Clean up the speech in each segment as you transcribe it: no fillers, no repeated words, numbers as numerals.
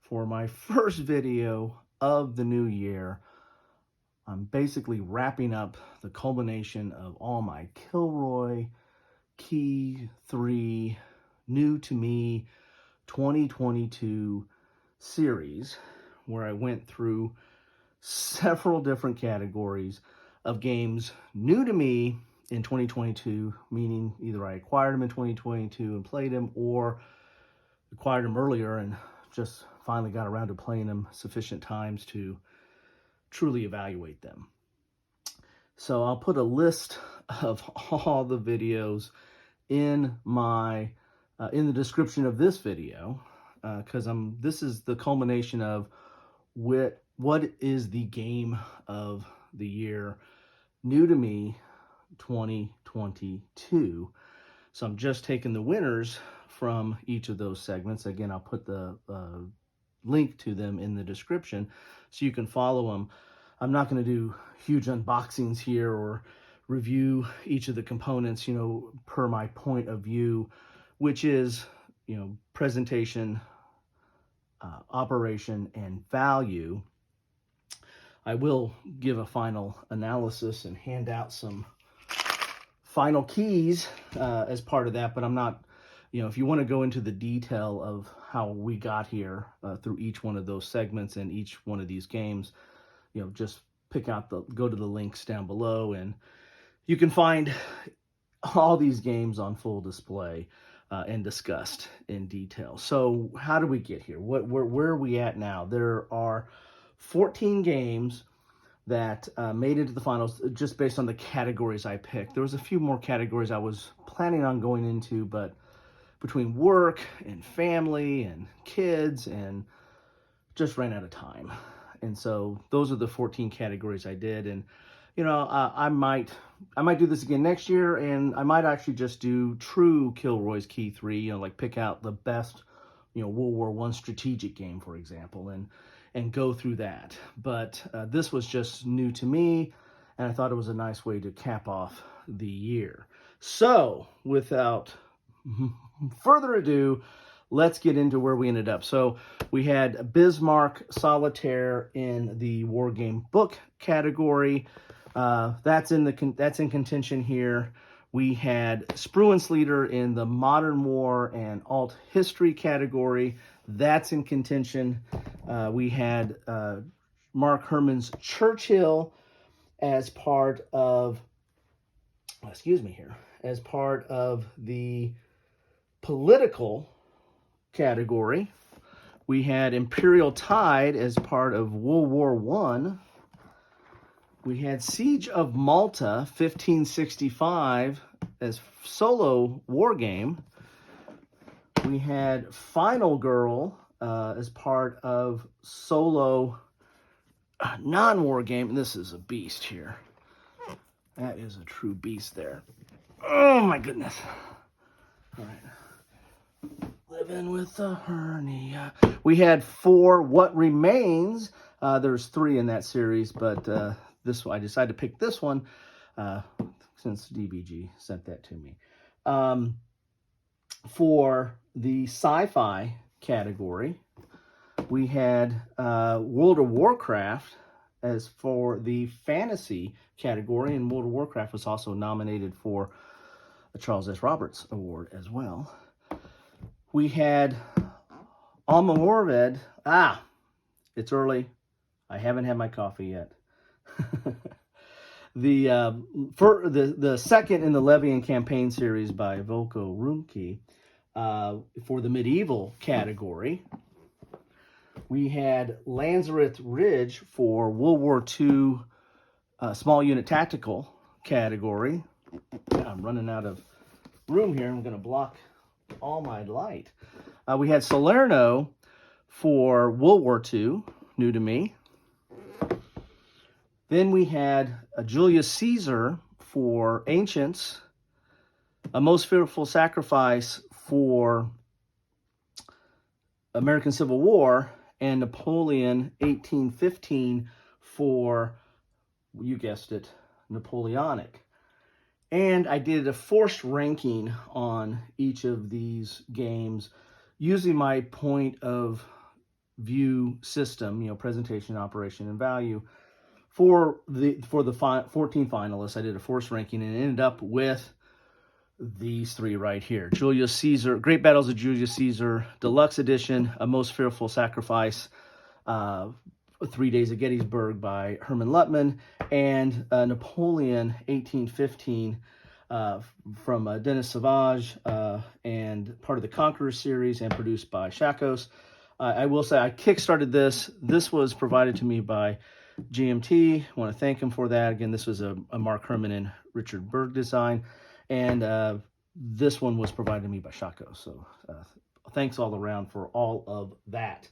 for my first video of the new year. I'm basically wrapping up the culmination of all my Kilroy Key 3 New2Me 2022 series, where I went through several different categories of games new to me in 2022, meaning either I acquired them in 2022 and played them, or acquired them earlier and just finally got around to playing them sufficient times to truly evaluate them. So I'll put a list of all the videos in my in the description of this video, because this is the culmination of what is the game of the year new to me 2022. So I'm just taking the winners from each of those segments. Again, I'll put the link to them in the description so you can follow them. I'm not going to do huge unboxings here or review each of the components, per my point of view, which is, presentation, operation, and value. I will give a final analysis and hand out some final keys as part of that, but I'm not, if you want to go into the detail of how we got here through each one of those segments and each one of these games, just go to the links down below, and you can find all these games on full display and discussed in detail. So how do we get here? Where are we at now? There are 14 games that made it to the finals just based on the categories I picked. There was a few more categories I was planning on going into, but between work and family and kids and just ran out of time. And so those are the 14 categories I did. And, I might do this again next year, and I might actually just do true Kilroy's Key 3, like pick out the best, World War I strategic game, for example, and go through that. But this was just new to me, and I thought it was a nice way to cap off the year. So without further ado, let's get into where we ended up. So we had Bismarck Solitaire in the war game book category. That's in contention here. We had Spruensleader in the modern war and alt history category. That's in contention. We had Mark Herman's Churchill as part of, as part of the political category. We had Imperial Tide as part of World War I. We had Siege of Malta 1565 as solo war game. We had Final Girl as part of solo non-war game. And this is a beast here. That is a true beast there. Oh my goodness. All right. Living with a hernia. We had 4 What Remains. There's 3 in that series, but I decided to pick this one since DBG sent that to me. For the sci-fi category, we had World of Warcraft as for the fantasy category, and World of Warcraft was also nominated for a Charles S. Roberts Award as well. We had Alma Morved. It's early. I haven't had my coffee yet. The second in the Levian campaign series by Volko Ruhnke for the medieval category. We had Lanzarote Ridge for World War II small unit tactical category. I'm running out of room here. I'm going to block all my light. We had Salerno for World War II, new to me. Then we had a Julius Caesar for Ancients, A Most Fearful Sacrifice for American Civil War, and Napoleon 1815 for, you guessed it, Napoleonic. And I did a forced ranking on each of these games using my point of view system, presentation, operation, and value. For the 14 finalists, I did a force ranking and ended up with these three right here. Julius Caesar, Great Battles of Julius Caesar, Deluxe Edition, A Most Fearful Sacrifice, 3 Days of Gettysburg by Herman Luttman, and Napoleon 1815 from Denis Savage, and part of the Conqueror series and produced by Shakos. I will say I kickstarted this. This was provided to me by GMT. I want to thank him for that. Again, this was a Mark Herman and Richard Berg design. And this one was provided to me by Shako. So thanks all around for all of that.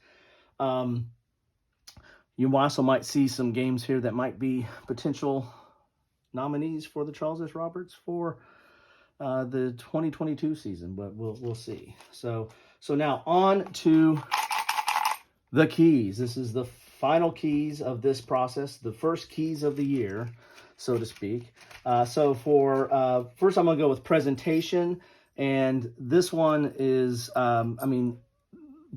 You also might see some games here that might be potential nominees for the Charles S. Roberts for the 2022 season, but we'll see. So now on to the keys. This is the final keys of this process, the first keys of the year, so to speak. So for first, I'm going to go with presentation, and this one is,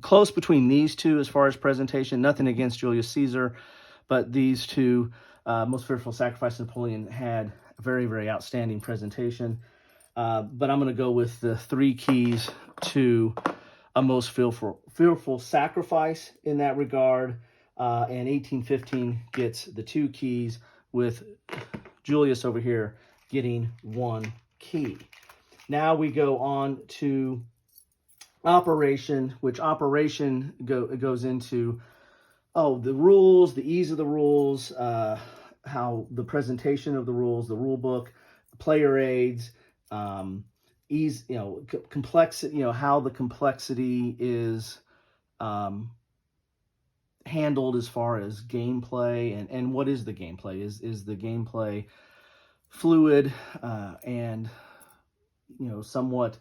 close between these two as far as presentation. Nothing against Julius Caesar, but these two, Most Fearful Sacrifice and Napoleon, had a very, very outstanding presentation. But I'm going to go with the three keys to A Most Fearful Sacrifice in that regard. And 1815 gets the 2 keys, with Julius over here getting 1 key. Now we go on to operation, which operation goes into the rules, the ease of the rules, how the presentation of the rules, the rule book, player aids, ease, complexity, how the complexity is handled as far as gameplay, and what is the gameplay? Is the gameplay fluid and somewhat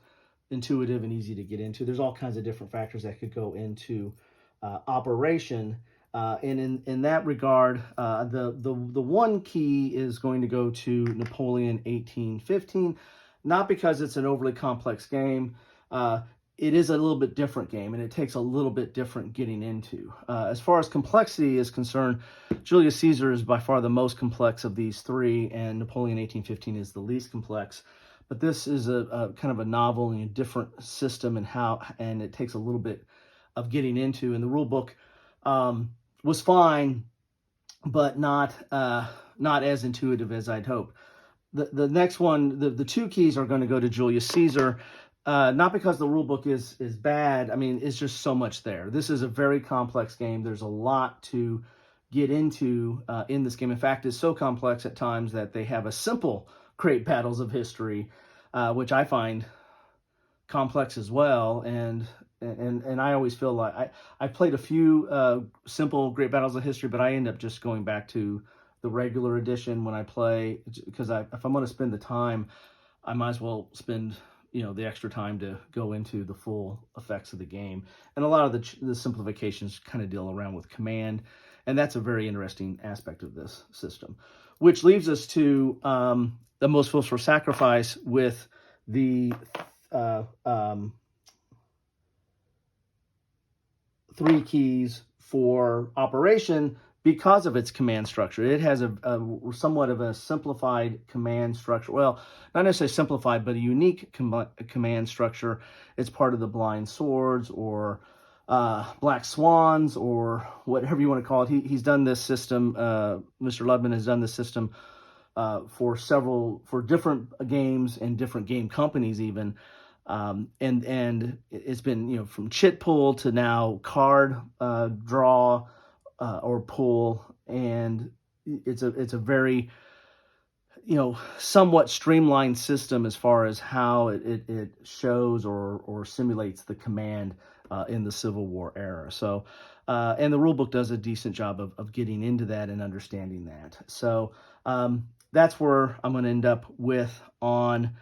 intuitive and easy to get into? There's all kinds of different factors that could go into operation, and in that regard, the 1 key is going to go to Napoleon 1815, not because it's an overly complex game. It is a little bit different game, and it takes a little bit different getting into. As far as complexity is concerned, Julius Caesar is by far the most complex of these three, and Napoleon 1815 is the least complex. But this is a kind of a novel and a different system, and it takes a little bit of getting into. And the rule book was fine, but not as intuitive as I'd hoped. The next one, the 2 keys are going to go to Julius Caesar. Not because the rule book is bad. It's just so much there. This is a very complex game. There's a lot to get into in this game. In fact, it's so complex at times that they have a simple Great Battles of History, which I find complex as well. And I always feel like I played a few simple Great Battles of History, but I end up just going back to the regular edition when I play, because if I'm going to spend the time, I might as well spend the extra time to go into the full effects of the game. And a lot of the simplifications kind of deal around with command, and that's a very interesting aspect of this system, which leaves us to the Most Fearful Sacrifice with the 3 keys for operation. Because of its command structure, it has a somewhat of a simplified command structure. Well, not necessarily simplified, but a unique command structure. It's part of the Blind Swords, or Black Swans, or whatever you want to call it. He's done this system. Mr. Ludman has done this system for different games and different game companies even. And it's been, from chit pull to now card draw, or pull, and it's a very somewhat streamlined system as far as how it shows or simulates the command in the Civil War era. So and the rule book does a decent job of getting into that and understanding that. So that's where I'm going to end up with on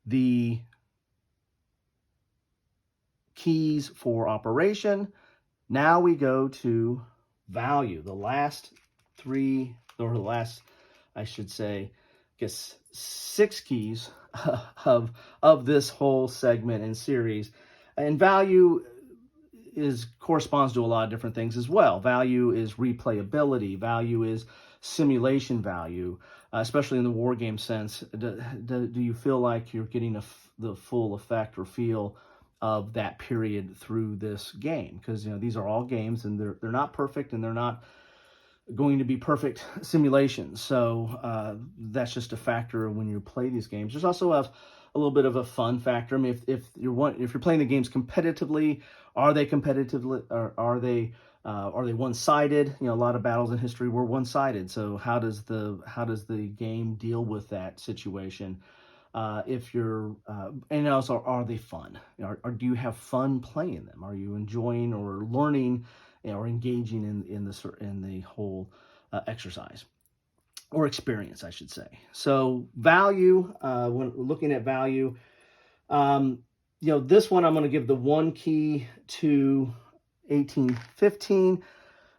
the keys for operation. Now we go to value, the last 3, or the last, I should say, 6 keys of this whole segment and series. And value corresponds to a lot of different things as well. Value is replayability. Value is simulation value, especially in the war game sense. Do you feel like you're getting the full effect or feel of that period through this game? Because these are all games, and they're not perfect, and they're not going to be perfect simulations. So that's just a factor when you play these games. There's also a little bit of a fun factor. I mean, if you're playing the games competitively, are they competitively, or are they one-sided? A lot of battles in history were one-sided. So how does the game deal with that situation? And also, are they fun? Or do you have fun playing them? Are you enjoying or learning, or engaging in the whole exercise or experience, I should say? So value, when looking at value, this one I'm going to give the 1 key to 1815.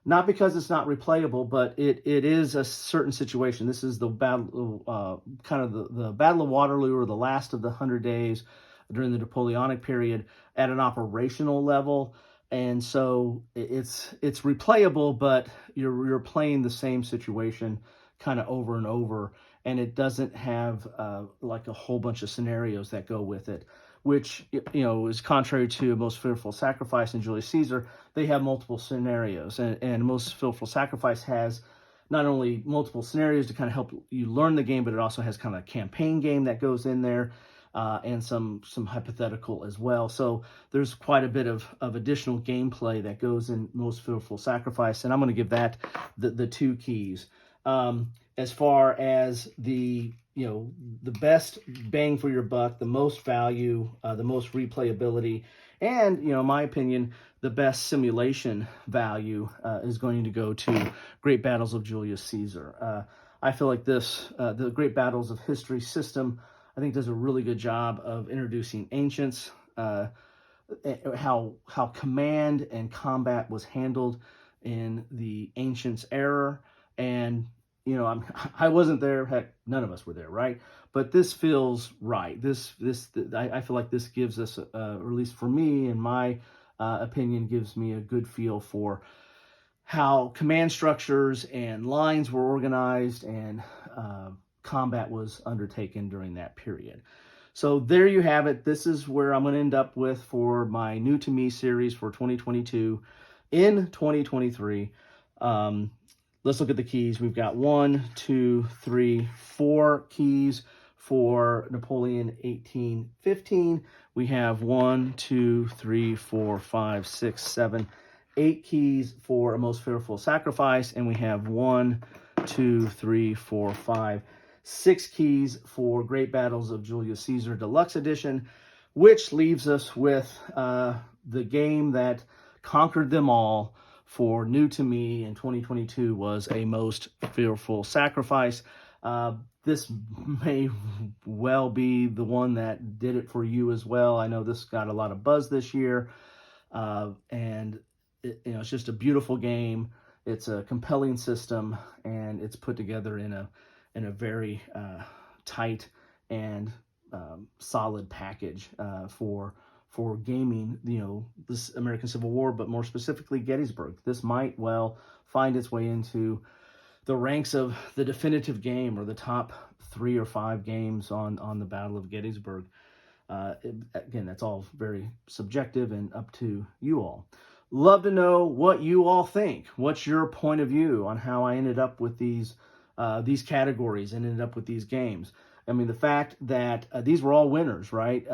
Not because it's not replayable, but it is a certain situation. This is the battle, kind of the Battle of Waterloo, or the last of the 100 Days during the Napoleonic period at an operational level. And so it's replayable, but you're playing the same situation kind of over and over, and it doesn't have like a whole bunch of scenarios that go with it, which is contrary to Most Fearful Sacrifice and Julius Caesar. They have multiple scenarios, and Most Fearful Sacrifice has not only multiple scenarios to kind of help you learn the game, but it also has kind of a campaign game that goes in there, and some hypothetical as well. So there's quite a bit of additional gameplay that goes in Most Fearful Sacrifice, and I'm going to give that the 2 keys. As far as the best bang for your buck, the most value, the most replayability, and in my opinion, the best simulation value is going to go to Great Battles of Julius Caesar. I feel like the Great Battles of History system, I think, does a really good job of introducing ancients, how command and combat was handled in the ancients era. And I wasn't there. Heck, none of us were there, right? But this feels right. I feel like this gives us, or at least for me, in my opinion, gives me a good feel for how command structures and lines were organized, and combat was undertaken during that period. So there you have it. This is where I'm going to end up with for my New2Me series for 2022. In 2023, let's look at the keys. We've got 1, 2, 3, 4 keys for Napoleon 1815. We have 1, 2, 3, 4, 5, 6, 7, 8 keys for A Most Fearful Sacrifice, and we have 1, 2, 3, 4, 5, 6 keys for Great Battles of Julius Caesar Deluxe Edition, which leaves us with the game that conquered them all for New2Me in 2022 was A Most Fearful Sacrifice. This may well be the one that did it for you as well. I know this got a lot of buzz this year, and it's just a beautiful game. It's a compelling system, and it's put together in a very tight and solid package for gaming, this American Civil War, but more specifically Gettysburg. This might well find its way into the ranks of the definitive game, or the top 3 or 5 games on the Battle of Gettysburg. Again, that's all very subjective and up to you all. Love to know what you all think. What's your point of view on how I ended up with these categories and ended up with these games? I mean, the fact that these were all winners, right?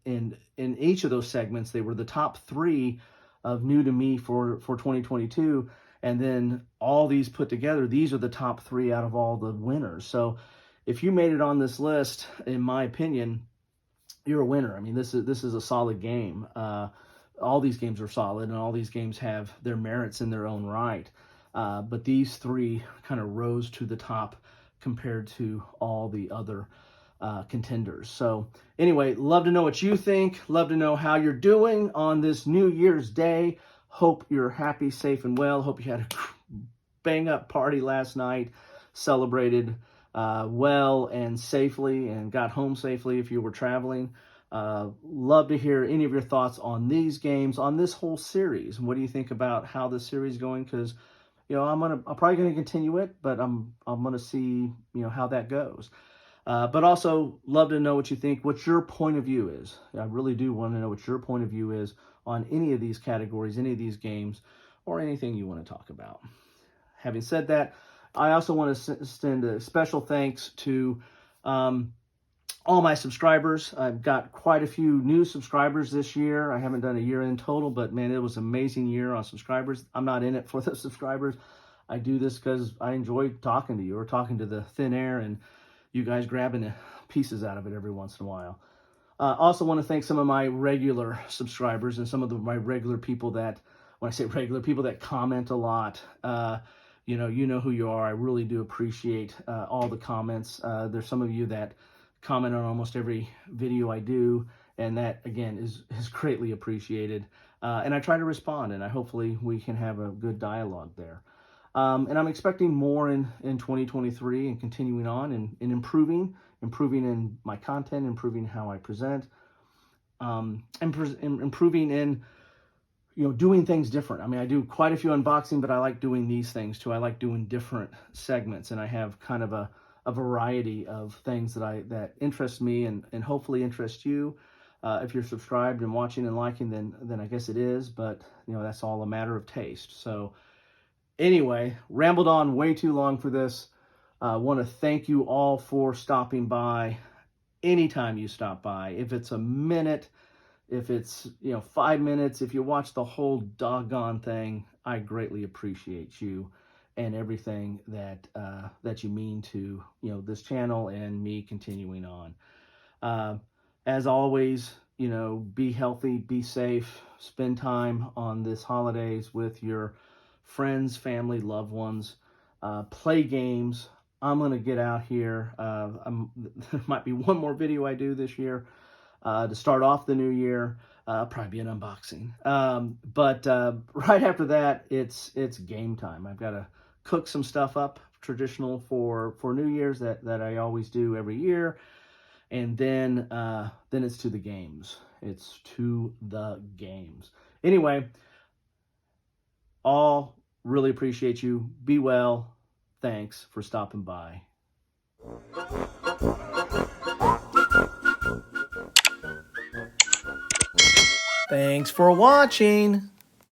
In each of those segments, they were the top 3 of New2Me for 2022. And then all these put together, these are the top 3 out of all the winners. So if you made it on this list, in my opinion, you're a winner. I mean, this is a solid game. All these games are solid, and all these games have their merits in their own right. But these 3 kind of rose to the top compared to all the other contenders. So anyway, love to know what you think. Love to know how you're doing on this New Year's Day. Hope you're happy, safe, and well. Hope you had a bang-up party last night, celebrated well and safely, and got home safely if you were traveling. Love to hear any of your thoughts on these games, on this whole series. What do you think about how this series is going? Because, you know, I'm probably gonna continue it, but I'm gonna see, you know, how that goes. But also love to know what you think, what your point of view is. I really do want to know what your point of view is on any of these categories, any of these games, or anything you want to talk about. Having said that, I also want to send a special thanks to all my subscribers. I've got quite a few new subscribers this year. I haven't done a year in total, but man, it was an amazing year on subscribers. I'm not in it for the subscribers. I do this because I enjoy talking to you, or talking to the thin air, and you guys grabbing pieces out of it every once in a while. Also want to thank some of my regular subscribers and some of my regular people that, when I say regular, people that comment a lot. You know who you are. I really do appreciate all the comments. There's some of you that comment on almost every video I do, and that, again, is greatly appreciated. And I try to respond, and hopefully we can have a good dialogue there. And I'm expecting more in 2023, and continuing on and improving in my content, improving how I present, and improving in, you know, doing things different. I mean, I do quite a few unboxing, but I like doing these things too. I like doing different segments, and I have kind of a variety of things that interest me and hopefully interest you. If you're subscribed and watching and liking, then I guess it is, but you know, that's all a matter of taste. So anyway, rambled on way too long for this. I want to thank you all for stopping by. Anytime you stop by, if it's a minute, if it's, you know, 5 minutes, if you watch the whole doggone thing, I greatly appreciate you and everything that you mean to, you know, this channel and me continuing on. As always, you know, be healthy, be safe, spend time on this holidays with your friends, family, loved ones, play games. I'm going to get out here. There might be one more video I do this year to start off the new year. Probably be an unboxing. But right after that, it's game time. I've got to cook some stuff up, traditional for New Year's that I always do every year. And then it's to the games. It's to the games. Anyway, all really appreciate you. Be well. Thanks for stopping by. Thanks for watching.